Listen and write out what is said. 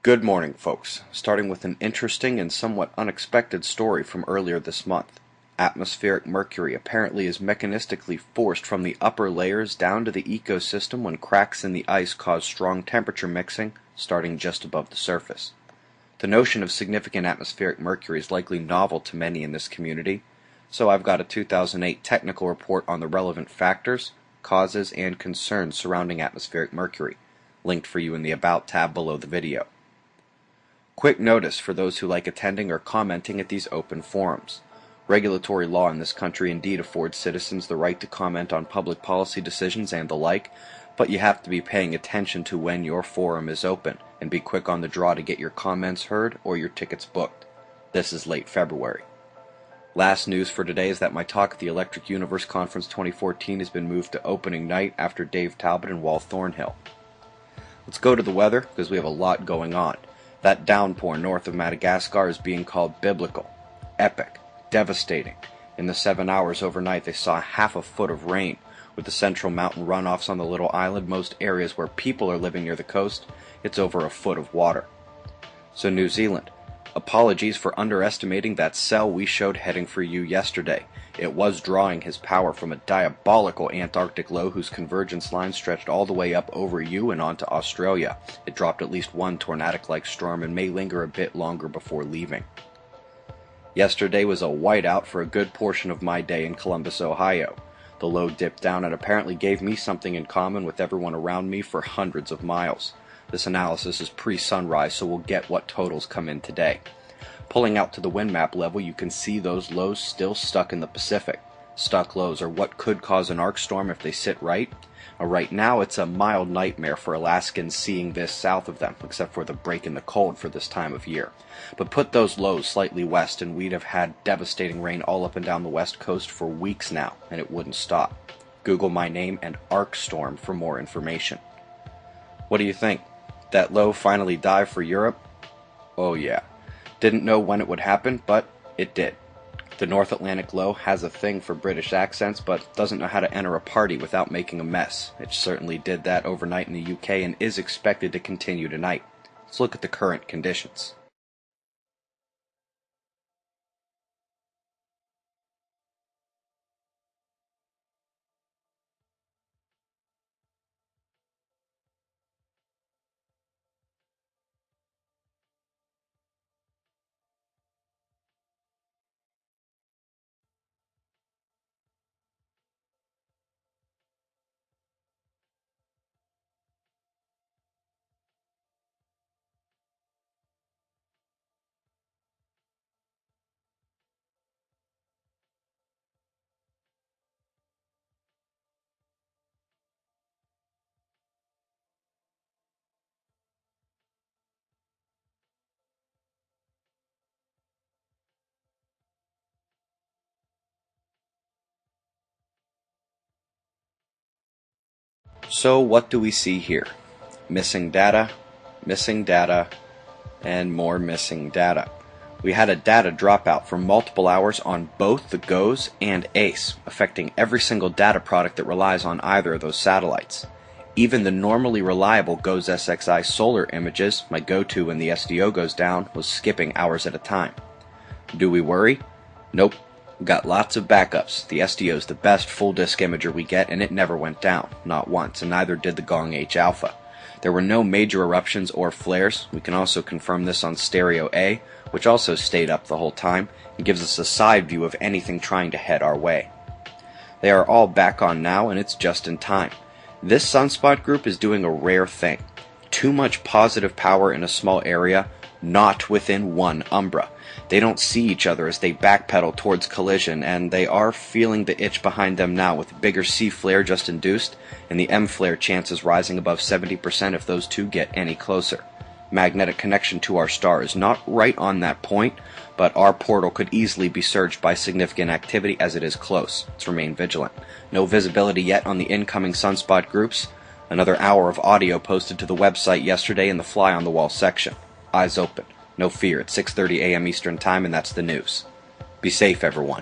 Good morning, folks. Starting with an interesting and somewhat unexpected story from earlier this month. Atmospheric mercury apparently is mechanistically forced from the upper layers down to the ecosystem when cracks in the ice cause strong temperature mixing starting just above the surface. The notion of significant atmospheric mercury is likely novel to many in this community, so I've got a 2008 technical report on the relevant factors, causes, and concerns surrounding atmospheric mercury, linked for you in the About tab below the video. Quick notice for those who like attending or commenting at these open forums. Regulatory law in this country indeed affords citizens the right to comment on public policy decisions and the like, but you have to be paying attention to when your forum is open and be quick on the draw to get your comments heard or your tickets booked. This is late February. Last news for today is that my talk at the Electric Universe Conference 2014 has been moved to opening night after Dave Talbot and Wal Thornhill. Let's go to the weather because we have a lot going on. That downpour north of Madagascar is being called biblical, epic, devastating. In the 7 hours overnight they saw half a foot of rain, with the central mountain runoffs on the little island. Most areas where people are living near the coast, it's over a foot of water. So New Zealand, apologies for underestimating that cell we showed heading for you yesterday. It was drawing his power from a diabolical Antarctic low whose convergence line stretched all the way up over you and onto Australia. It dropped at least one tornadic-like storm and may linger a bit longer before leaving. Yesterday was a whiteout for a good portion of my day in Columbus, Ohio. The low dipped down and apparently gave me something in common with everyone around me for hundreds of miles. This analysis is pre-sunrise, so we'll get what totals come in today. Pulling out to the wind map level, you can see those lows still stuck in the Pacific. Stuck lows are what could cause an arc storm if they sit right. Right now, it's a mild nightmare for Alaskans seeing this south of them, except for the break in the cold for this time of year. But put those lows slightly west, and we'd have had devastating rain all up and down the west coast for weeks now, and it wouldn't stop. Google my name and arc storm for more information. What do you think? That low finally dived for Europe? Oh yeah. Didn't know when it would happen, but it did. The North Atlantic low has a thing for British accents, but doesn't know how to enter a party without making a mess. It certainly did that overnight in the UK and is expected to continue tonight. Let's look at the current conditions. So what do we see here? Missing data, and more missing data. We had a data dropout for multiple hours on both the GOES and ACE, affecting every single data product that relies on either of those satellites. Even the normally reliable GOES SXI solar images, my go-to when the SDO goes down, was skipping hours at a time. Do we worry? Nope. We've got lots of backups. The SDO is the best full disk imager we get, and it never went down, not once, and neither did the Gong H Alpha. There were no major eruptions or flares. We can also confirm this on Stereo A, which also stayed up the whole time, and gives us a side view of anything trying to head our way. They are all back on now, and it's just in time. This sunspot group is doing a rare thing. Too much positive power in a small area, not within one umbra. They don't see each other as they backpedal towards collision, and they are feeling the itch behind them now with bigger C flare just induced, and the M flare chances rising above 70% if those two get any closer. Magnetic connection to our star is not right on that point, but our portal could easily be surged by significant activity as it is close. Let's remain vigilant. No visibility yet on the incoming sunspot groups. Another hour of audio posted to the website yesterday in the fly on the wall section. Eyes open. No fear, it's 6:30 a.m. Eastern Time, and that's the news. Be safe, everyone.